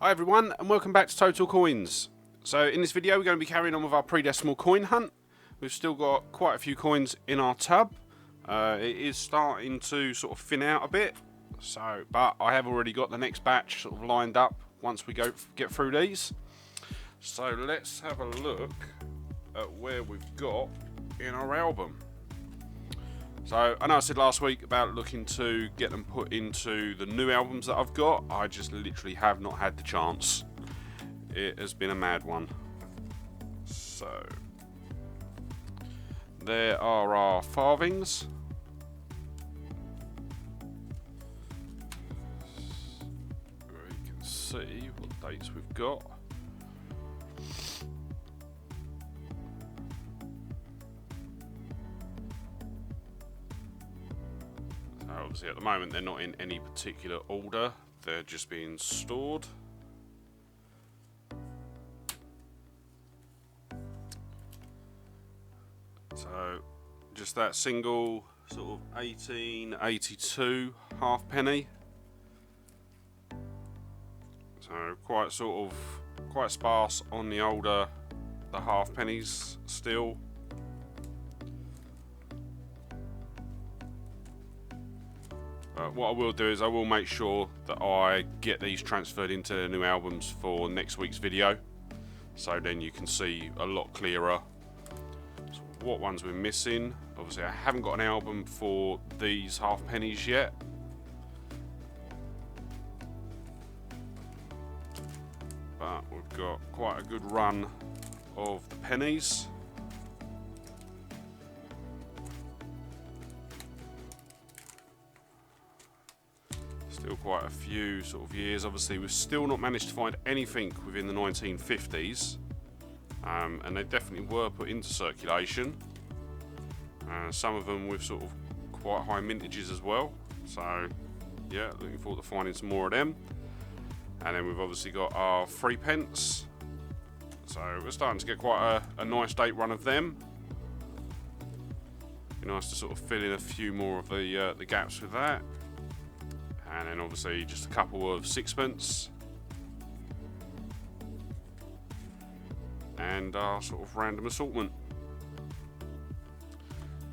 Hi everyone, and welcome back to Total Coins. So in this video we're going to be carrying on with our pre-decimal coin hunt. We've still got quite a few coins in our tub. It is starting to sort of thin out a bit, but I have already got the next batch sort of lined up once we get through these. So let's have a look at where we've got in our album. So I know I said last week about looking to get them put into the new albums that I've got. I just literally have not had the chance. It has been a mad one. So there are our farthings. Where you can see what dates we've got. Obviously at the moment they're not in any particular order, they're just being stored. So just that single sort of 1882 halfpenny. So quite sparse on the older halfpennies still. What I will do is I will make sure that I get these transferred into new albums for next week's video, so then you can see a lot clearer what ones we're missing. Obviously I haven't got an album for these halfpennies yet, but we've got quite a good run of the pennies. Still quite a few sort of years. Obviously we've still not managed to find anything within the 1950s, and they definitely were put into circulation. Some of them with sort of quite high mintages as well, so yeah, looking forward to finding some more of them. And then we've obviously got our 3p, so we're starting to get quite a nice date run of them. Be nice to sort of fill in a few more of the gaps with that. And then obviously just a couple of 6p and our sort of random assortment.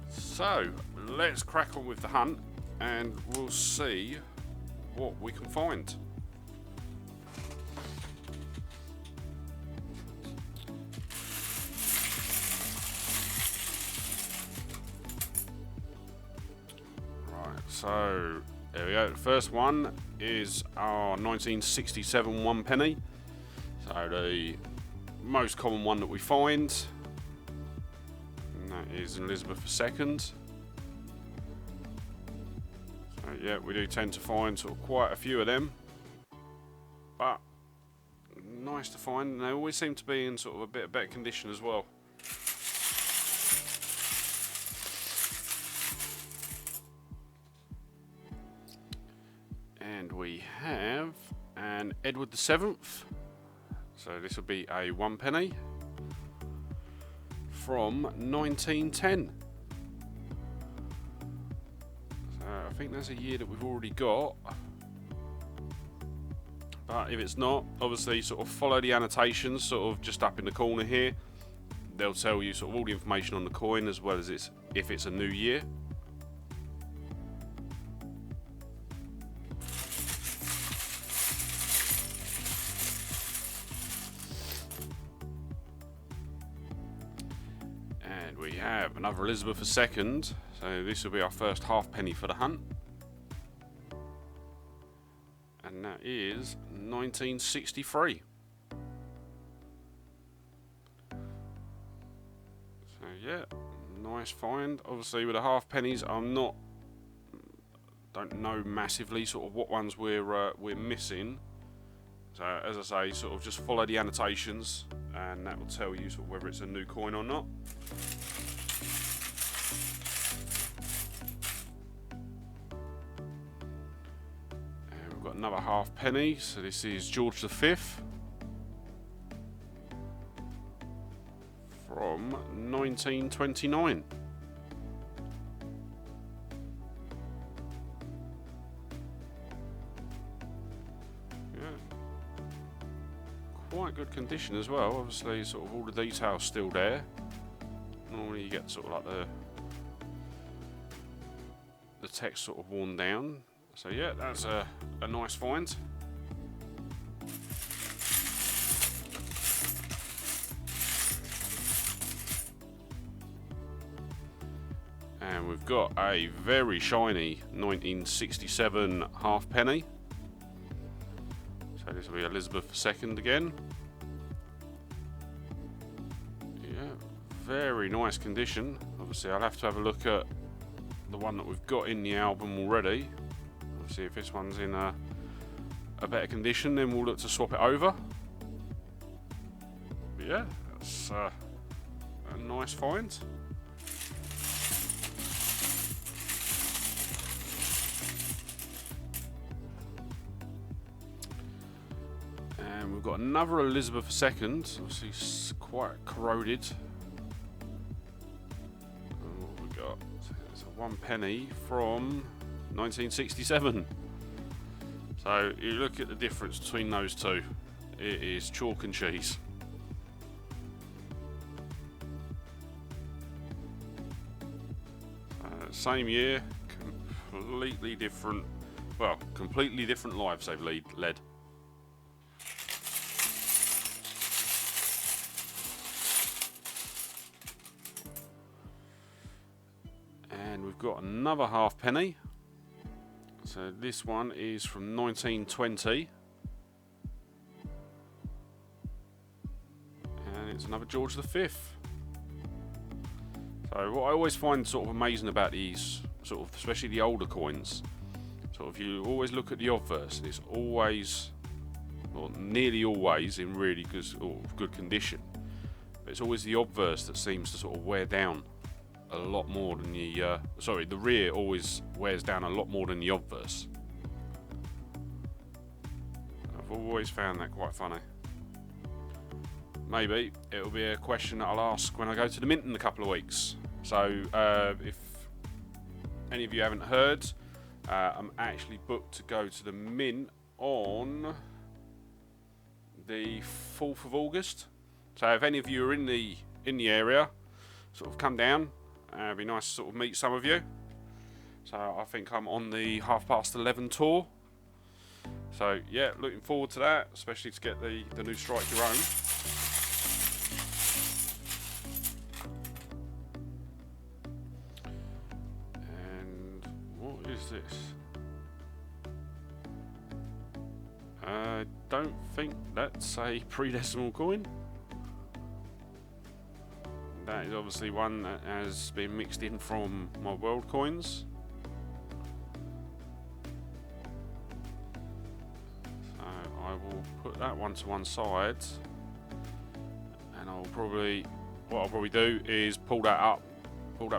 So let's crack on with the hunt and we'll see what we can find. Right, so there we go. The first one is our 1967 one penny. So the most common one that we find, and that is Elizabeth II. So yeah, we do tend to find sort of quite a few of them, but nice to find, and they always seem to be in sort of a bit better condition as well. We have an Edward VII, so this will be a one penny from 1910. So I think that's a year that we've already got, but if it's not, obviously sort of follow the annotations sort of just up in the corner here. They'll tell you sort of all the information on the coin as well as if it's a new year. We have another Elizabeth II, so this will be our first halfpenny for the hunt, and that is 1963. So yeah, nice find. Obviously with the halfpennies, don't know massively sort of what ones we're missing. So as I say, sort of just follow the annotations, and that will tell you sort of whether it's a new coin or not. And we've got another halfpenny, so this is George V from 1929. quite good condition as well. Obviously, sort of all the details still there. Normally, you get sort of like the text sort of worn down. So yeah, that's a nice find. And we've got a very shiny 1967 half penny. So this will be Elizabeth II again. Yeah, very nice condition. Obviously, I'll have to have a look at the one that we've got in the album already. We'll see if this one's in a better condition, then we'll look to swap it over. But yeah, that's a nice find. And we've got another Elizabeth II, obviously it's quite corroded. And what have we got? It's a 1 penny from 1967. So you look at the difference between those two, it is chalk and cheese. Same year, completely different, well, completely different lives they've led. And we've got another half penny. So this one is from 1920. And it's another George V. So what I always find sort of amazing about these, sort of, especially the older coins, sort of you always look at the obverse, and it's always, or nearly always, in really good condition. But it's always the obverse that seems to sort of wear down a lot more than the, the rear always wears down a lot more than the obverse. I've always found that quite funny. Maybe it'll be a question that I'll ask when I go to the mint in a couple of weeks. So if any of you haven't heard, I'm actually booked to go to the mint on the 4th of August. So if any of you are in the area, sort of come down. It'd be nice to sort of meet some of you. So I think I'm on the 11:30 tour. So yeah, looking forward to that, especially to get the new Strike Your Own. And what is this? I don't think that's a pre-decimal coin. That is obviously one that has been mixed in from my world coins. So I will put that one to one side, and what I'll probably do is pull that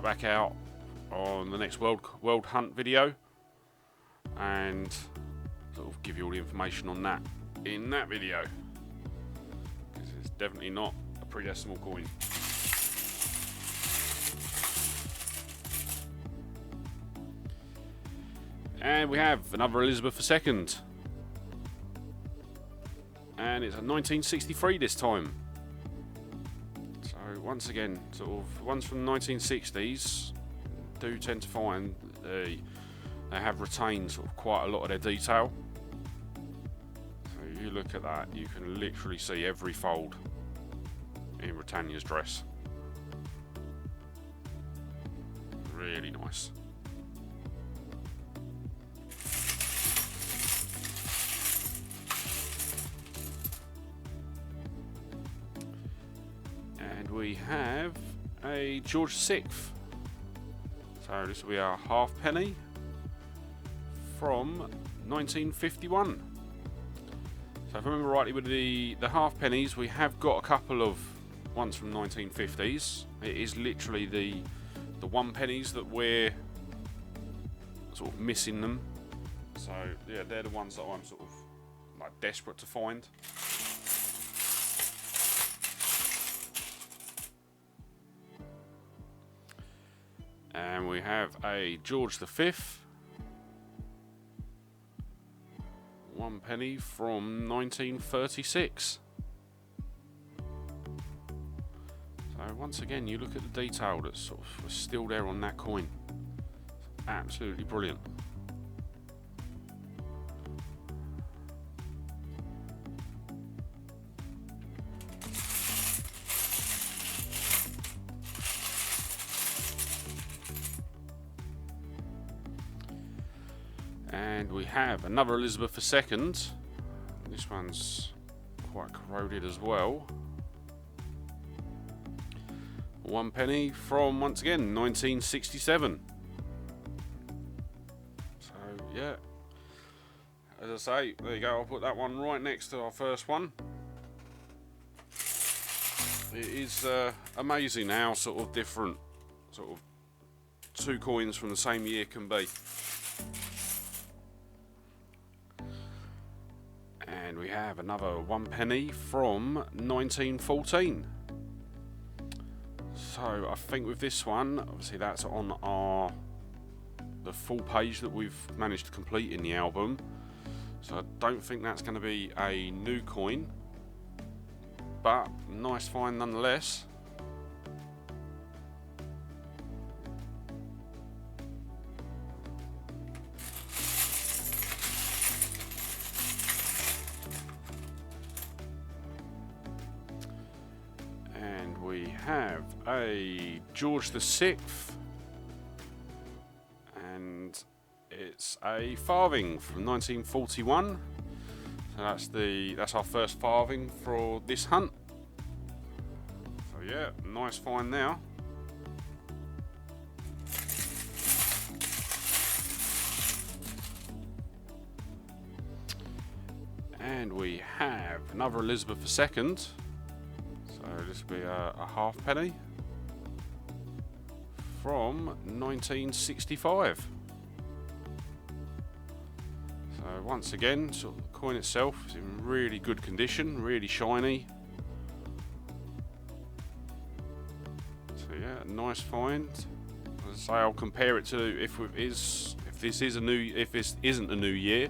back out on the next world hunt video, and sort of give you all the information on that in that video, because it's definitely not a pre-decimal coin. And we have another Elizabeth II. And it's a 1963 this time. So once again, sort of ones from the 1960s do tend to find they have retained sort of quite a lot of their detail. So you look at that, you can literally see every fold in Britannia's dress. Really nice. We have a George VI. So this will be our half penny from 1951. So if I remember rightly, with the half pennies, we have got a couple of ones from 1950s. It is literally the 1 pennies that we're sort of missing them. So yeah, they're the ones that I'm sort of like desperate to find. And we have a George V, 1 penny from 1936. once again, you look at the detail that's sort of still there on that coin. It's absolutely brilliant. And we have another Elizabeth II. This one's quite corroded as well. 1 penny from, once again, 1967. So yeah, as I say, there you go. I'll put that one right next to our first one. It is amazing how sort of different sort of two coins from the same year can be. And we have another 1 penny from 1914. So I think with this one, obviously that's on the full page that we've managed to complete in the album. So I don't think that's going to be a new coin, but nice find nonetheless. We have a George VI, and it's a farthing from 1941. So that's our first farthing for this hunt. So yeah, nice find now. And we have another Elizabeth II. So this will be a half penny from 1965. So once again, sort of the coin itself is in really good condition, really shiny. So yeah, nice find. As I say, I'll compare it to if this isn't a new year,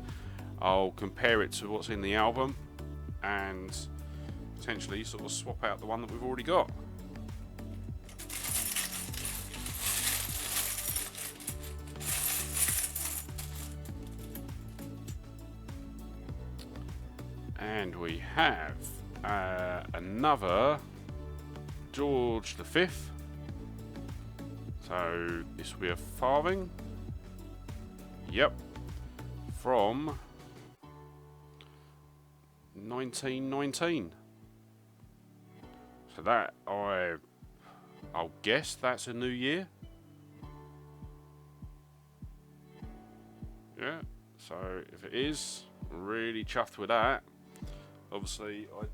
I'll compare it to what's in the album and potentially sort of swap out the one that we've already got. And we have another George V. So this will be a farthing. Yep, from 1919. So that I'll guess that's a new year. Yeah. So if it is, I'm really chuffed with that. Obviously, I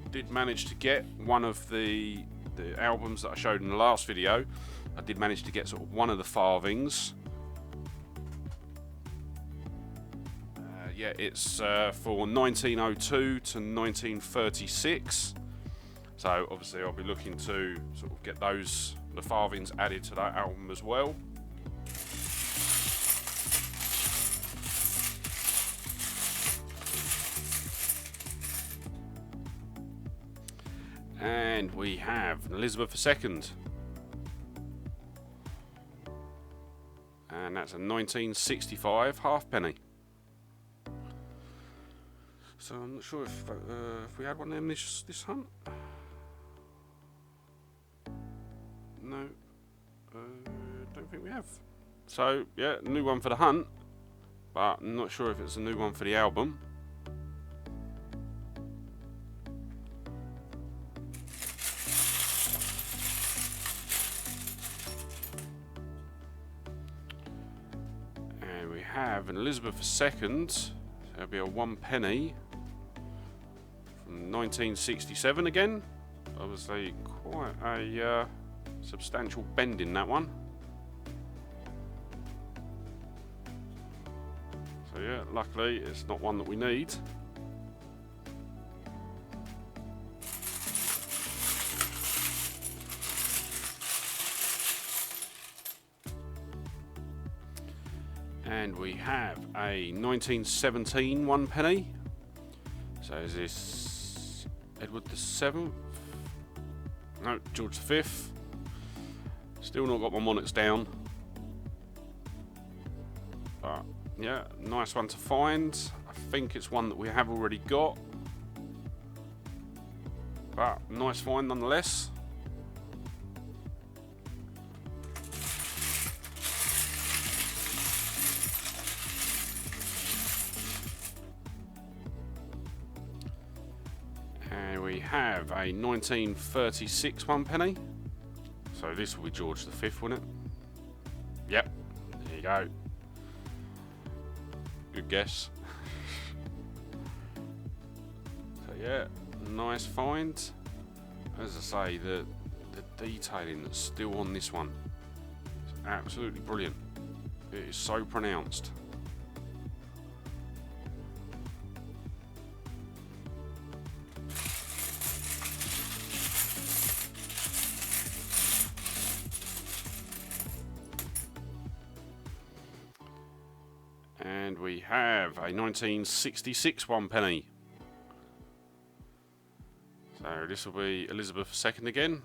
did manage to get one of the albums that I showed in the last video. I did manage to get sort of one of the farthings. Yeah, it's for 1902 to 1936. So obviously I'll be looking to sort of get the farthings added to that album as well. And we have an Elizabeth II. And that's a 1965 halfpenny. So I'm not sure if we had one of them this hunt. No, don't think we have. So yeah, new one for the hunt, but I'm not sure if it's a new one for the album. And we have an Elizabeth II. There'll be a 1 penny from 1967 again. Obviously quite a substantial bend in that one. So yeah, luckily it's not one that we need. And we have a 1917 1 penny. So is this Edward the 7th. No, George the 5th. Still not got my monarchs down. But yeah, nice one to find. I think it's one that we have already got. But nice find nonetheless. And we have a 1936 one penny. So this will be George the 5th, won't it? Yep, there you go. Good guess. So yeah, nice find. As I say, the detailing that's still on this one is absolutely brilliant. It is so pronounced. And we have a 1966 one penny. So this will be Elizabeth II again.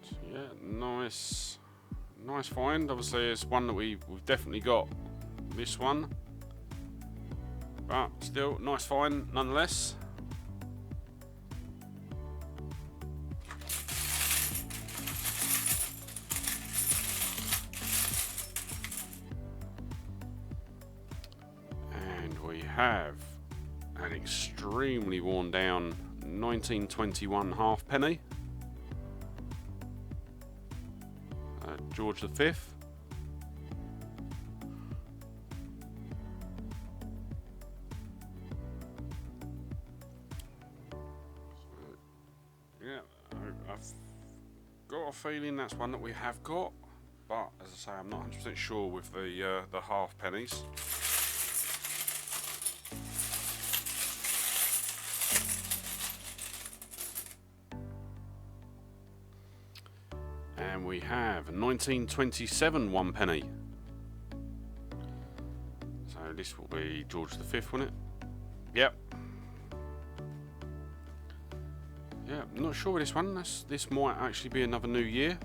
So yeah, nice find. Obviously, it's one that we've definitely got. This one, but still nice find nonetheless. We have an extremely worn down 1921 half penny. George the 5th. Yeah, I've got a feeling that's one that we have got, but as I say, I'm not 100% sure with the half pennies. And we have a 1927 one penny. So this will be George the 5th, won't it? Yep. Yeah, I'm not sure with this one. This might actually be another New Year.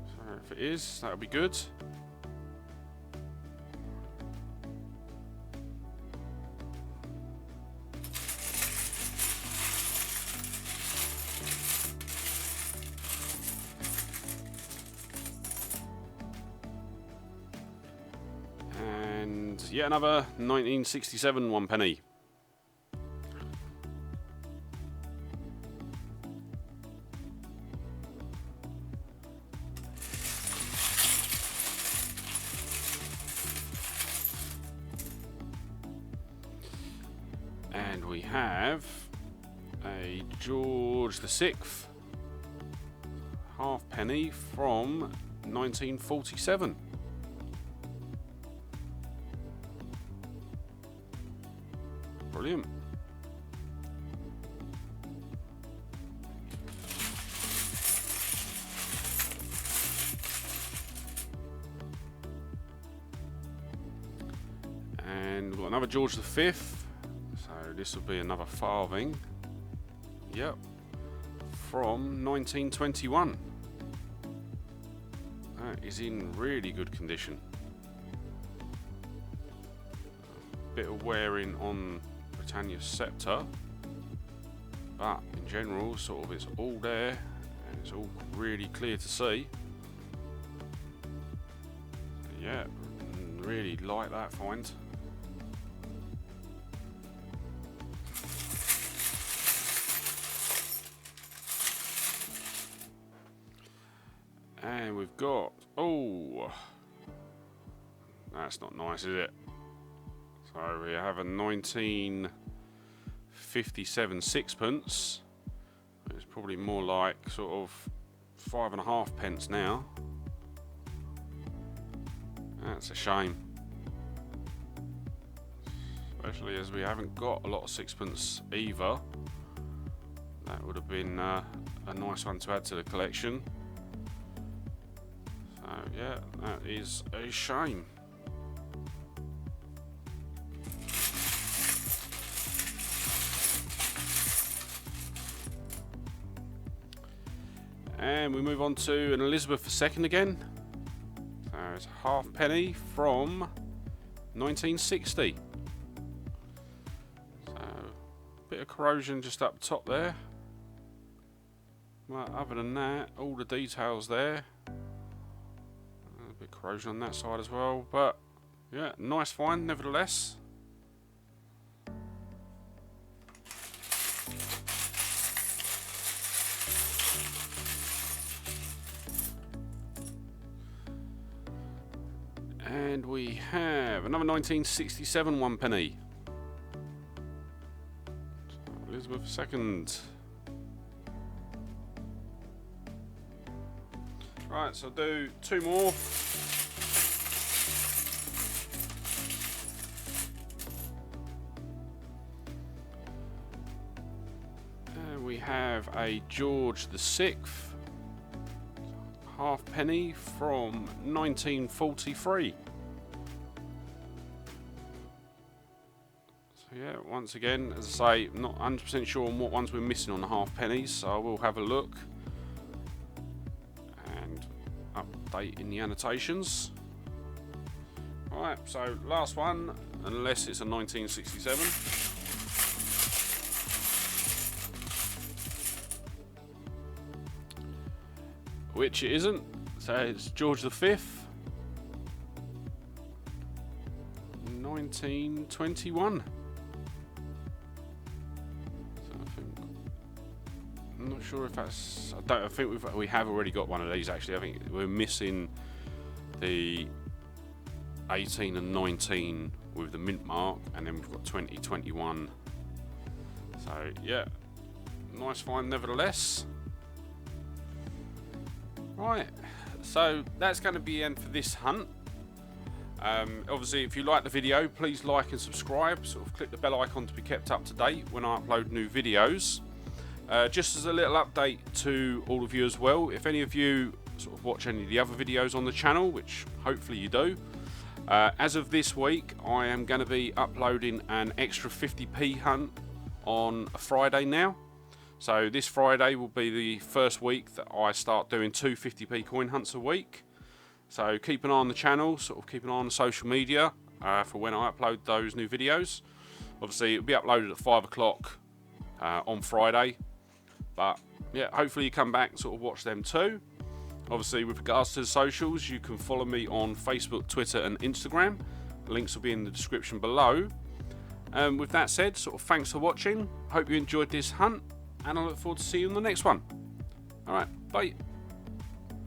So if it is, that'll be good. And yet another 1967 one penny. And we have a George the 6th half penny from 1947. Brilliant. And we've got another George the 5th. So this will be another farthing. Yep. From 1921. That is in really good condition. A bit of wearing on Britannia's scepter, but in general, sort of, it's all there and it's all really clear to see. Yeah, really like that find. And we've got, oh, that's not nice, is it? So we have a 1957 sixpence. It's probably more like sort of 5.5 pence now. That's a shame. Especially as we haven't got a lot of sixpence either. That would have been a nice one to add to the collection. So yeah, that is a shame. And we move on to an Elizabeth II again. So it's a halfpenny from 1960. So bit of corrosion just up top there. Well, other than that, all the details there. A bit of corrosion on that side as well, but yeah, nice find nevertheless. And we have another 1967 one penny. Elizabeth II. Right, so I'll do two more. And we have a George VI. Halfpenny from 1943. So yeah, once again, as I say, not 100% sure on what ones we're missing on the halfpennies, so I will have a look and update in the annotations. Right, so last one, unless it's a 1967. Which it isn't, so it's George V, 1921. So I'm not sure if that's. I think we have already got one of these actually. I think we're missing the 18 and 19 with the mint mark, and then we've got 2021. So yeah, nice find nevertheless. Right, so that's going to be the end for this hunt. Obviously, if you like the video, please like and subscribe. Sort of click the bell icon to be kept up to date when I upload new videos. Just as a little update to all of you as well, if any of you sort of watch any of the other videos on the channel, which hopefully you do, as of this week, I am going to be uploading an extra 50p hunt on a Friday now. So this Friday will be the first week that I start doing two 50p coin hunts a week. So keep an eye on the channel, sort of keep an eye on the social media for when I upload those new videos. Obviously it'll be uploaded at 5 o'clock on Friday. But yeah, hopefully you come back and sort of watch them too. Obviously with regards to the socials, you can follow me on Facebook, Twitter and Instagram. Links will be in the description below. With that said, sort of thanks for watching. Hope you enjoyed this hunt. And I look forward to seeing you in the next one. Alright, bye.